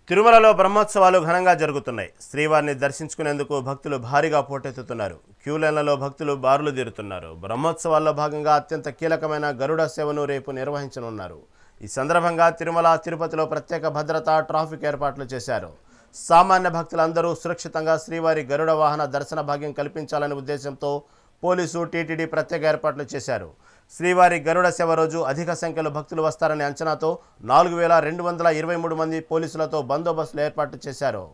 తిరుమలలో బ్రహ్మోత్సవాలు ఘనంగా జరుగుతున్నాయి. శ్రీవారిని దర్శించుకునేందుకు భక్తులు భారీగా పోటెత్తుతున్నారు. క్యూ లైన్లలో భక్తులు బారులు తీరుతున్నారు. బ్రహ్మోత్సవాల్లో భాగంగా అత్యంత కీలకమైన గరుడ సేవను రేపు నిర్వహించనున్నారు. ఈ సందర్భంగా తిరుమల, తిరుపతిలో ప్రత్యేక భద్రతా, ట్రాఫిక్ ఏర్పాట్లు చేశారు. సామాన్య భక్తులందరూ సురక్షితంగా శ్రీవారి గరుడ వాహన దర్శన భాగ్యం కల్పించాలనే ఉద్దేశంతో పోలీసు, టీటీడీ ప్రత్యేక ఏర్పాట్లు చేశారు. శ్రీవారి గరుడ సేవ రోజు అధిక సంఖ్యలో భక్తులు వస్తారనే అంచనాతో 4223 మంది పోలీసులతో బందోబస్తులు ఏర్పాటు చేశారు.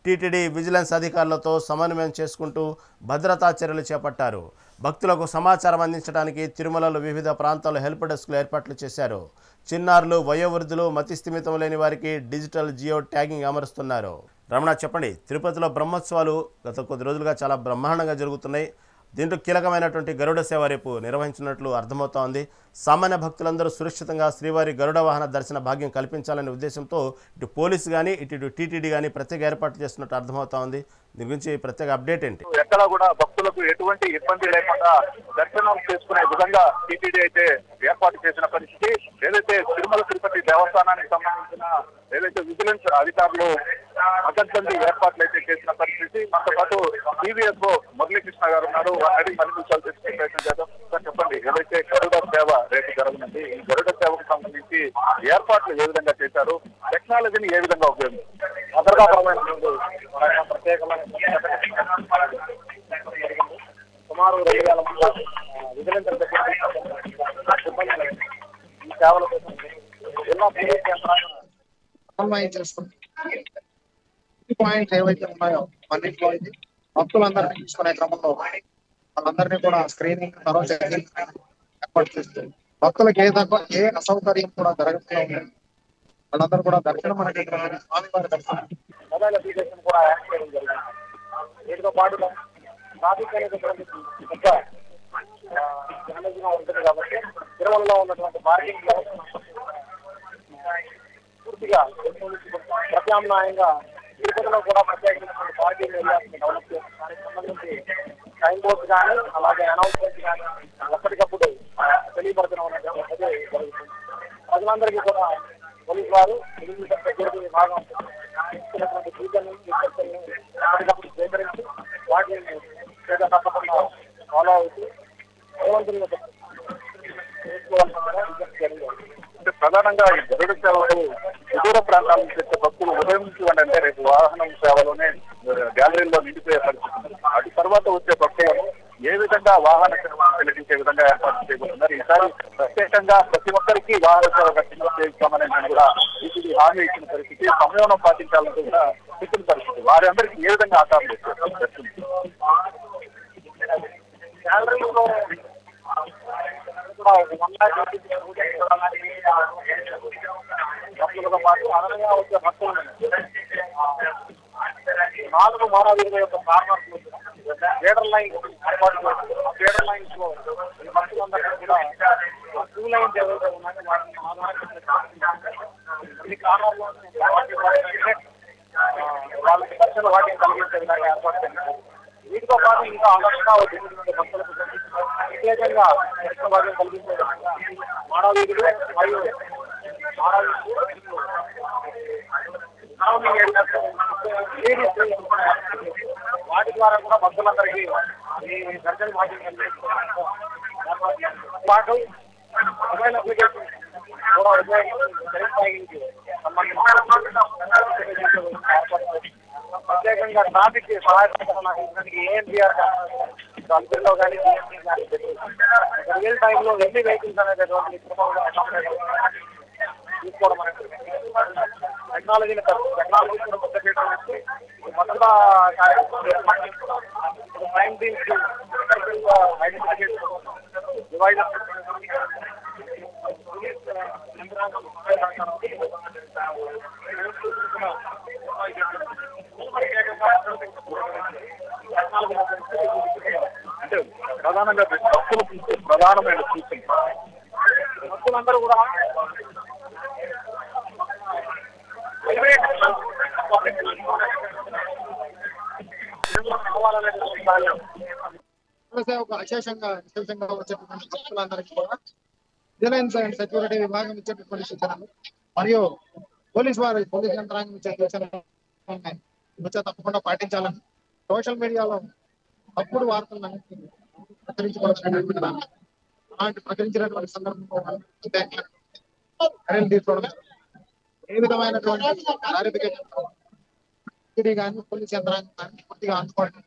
టీటీడీ, విజిలెన్స్ అధికారులతో సమన్వయం చేసుకుంటూ భద్రతా చర్యలు చేపట్టారు. భక్తులకు సమాచారం అందించడానికి తిరుమలలో వివిధ ప్రాంతాల్లో హెల్ప్ డెస్క్లు ఏర్పాట్లు చేశారు. చిన్నారులు, వయోవృద్ధులు, మతిస్థిమితం లేని వారికి డిజిటల్ జియో ట్యాగింగ్ అమరుస్తున్నారు. రమణ, చెప్పండి, తిరుపతిలో బ్రహ్మోత్సవాలు గత కొద్ది రోజులుగా చాలా బ్రహ్మాండంగా జరుగుతున్నాయి. దీంట్లో కీలకమైనటువంటి గరుడ సేవ రేపు నిర్వహించినట్లు అర్థమవుతోంది. సామాన్య భక్తులందరూ సురక్షితంగా శ్రీవారి గరుడ వాహన దర్శన భాగ్యం కల్పించాలనే ఉద్దేశంతో ఇటు పోలీసు కానీ ఇటు టీటీడీ కానీ ప్రత్యేక ఏర్పాట్లు చేస్తున్నట్టు అర్థమవుతోంది. దీని గురించి ప్రత్యేక అప్డేట్ ఏంటి? ఎక్కడ కూడా భక్తులకు ఎటువంటి ఇబ్బంది లేకుండా దర్శనం చేసుకునే విధంగా టీటీడీ అయితే ఏర్పాటు చేసిన పరిస్థితి. ఏదైతే తిరుమల తిరుపతి దేవస్థానానికి సంబంధించిన ఏదైతే విజిలెన్స్ అధికారులు అగడ్బందీ ఏర్పాట్లు అయితే చేసిన పరిస్థితి. మనతో పాటు టీవీఎస్ఓ మురళీకృష్ణ గారు ఉన్నారు. వారి మరిన్ని విషయాలు తెలుసుకునే ప్రయత్నం చేద్దాం. సార్, చెప్పండి, ఏదైతే గరుడ సేవ రేపు జరగనుంది, ఈ గరుడ సేవకు సంబంధించి ఏర్పాట్లు ఏ విధంగా చేశారు, టెక్నాలజీని ఏ విధంగా ఉపయోగించారు? ప్రత్యేకమైన సుమారు 2000 మంది విజిలెన్స్ ఈ సేవల కోసం ఎన్నో పాయింట్స్ ఏవైతే ఉన్నాయో అన్నింటిలో ఇది భక్తులందరినీ తీసుకునే క్రమంలో వాళ్ళందరినీ కూడా స్క్రీనింగ్ తర్వాత ఏర్పాటు చేస్తూ భక్తులకు ఏ అసౌకర్యం కూడా జరగకుండా ఉంటుంది. వాళ్ళందరూ కూడా దర్శనం అనేటువంటి స్వామివారి దర్శనం మొబైల్ అప్లికేషన్ కూడా యాడ్ చేయడం జరిగింది. వీటితో పాటుగా ట్రాఫిక్ అనేది గా ఉంటుంది కాబట్టి తిరుమలలో ఉన్నటువంటి పార్కింగ్ పూర్తిగా ప్రత్యామ్నాయంగా తిరుపతిలో కూడా ప్రత్యేకమైనటువంటి పార్కింగ్ ఏరియాస్ డెవలప్ చేసిన దానికి సంబంధించి టైం బోర్డ్స్ కానీ అలాగే అనౌన్స్మెంట్స్ కానీ ఎప్పటికప్పుడు తెలియపరచడం అనేది జరుగుతుంది. ప్రజలందరికీ కూడా పోలీసు వారు సెక్యూరిటీ విభాగం ఇచ్చినటువంటి సూచనలు ఎప్పటికప్పుడు స్వీకరించి వాటిని తప్పకుండా ఫాలో అవుతూ భగవంతుని అంటే ప్రధానంగా ఈ గరుడ సేవలు సుదూర ప్రాంతాల నుంచి వచ్చే భక్తులు ఉదయం నుంచి అంటే రేపు వాహనం సేవలోనే గ్యాలరీల్లో నిండిపోయే పరిస్థితి. అటు తర్వాత వచ్చే భక్తులను ఏ విధంగా వాహన సేవ వెలిగించే విధంగా ఏర్పాటు చేయబోతున్నారు. ఈసారి ప్రత్యేకంగా ప్రతి ఒక్కరికి వాహన సేవ చేస్తామని కూడా ఇది హామీ ఇచ్చిన పరిస్థితి. సంయమనం పాటించాలని కూడా ఇచ్చిన పరిస్థితి. వారి అందరికీ ఏ విధంగా ఆధారం గ్యాలరీలో భక్తులతో పాటు అదనంగా వచ్చే భక్తులు 4 మానవీయుల యొక్క కార్నర్స్ లీడర్ లైన్ ఏర్పాటు లీడర్ లైన్స్ లో భక్తులందరికీ కూడా టూ లైన్స్ ఏవైతే ఉన్నాయో వాటిని కార్నర్ లో వాళ్ళకి దర్శన వాటిని కలిగించే విధంగా ఏర్పాటు చేస్తారు. వీటితో పాటు ఇంకా అదనంగా వచ్చినటువంటి భక్తులకు ప్రత్యేకంగా దర్శన భాగ్యం కలిగించే విధంగా మానవీయులు మరియు వాటి ద్వారా కూడా భక్తులందరికీ ఈ దర్శన భాగ్యం కలిగించే పాటు మొబైల్ అప్లికేషన్ కూడా ఉపయోగించి ప్రత్యేకంగా ట్రాఫిక్ సహాయపడడానికి ఏఎన్పిఆర్ అల్పిల్లో కానీ రియల్ టైంలో ఎన్ని వెహికల్స్ అనేటువంటి తీసుకోవడం అనేది టెక్నాలజీ కూడా కొత్త చేయడం వచ్చి భద్రతా క్రైమ్ టీమ్స్ ఐడెంటిఫికేషన్ డివైడర్ అంటే ప్రధానంగా భక్తులు ప్రధానమైన సూచన భక్తులందరూ కూడా విశేషంగా వచ్చేటువంటి భక్తులందరికీ కూడా విజిలెన్స్ అండ్ సెక్యూరిటీ విభాగం ఇచ్చేటువంటి సూచనలు మరియు పోలీస్ యంత్రాంగం తప్పకుండా పాటించాలని సోషల్ మీడియాలో తప్పుడు వార్తలను ప్రచురించబడుతున్నాయి. అలాంటి ప్రచురించినటువంటి సందర్భంలో చర్యలు తీసుకోవడం ఏ విధమైనటువంటి క్లారిఫికేషన్ కానీ పోలీస్ యంత్రాంగం కానీ పూర్తిగా అందుబాటులో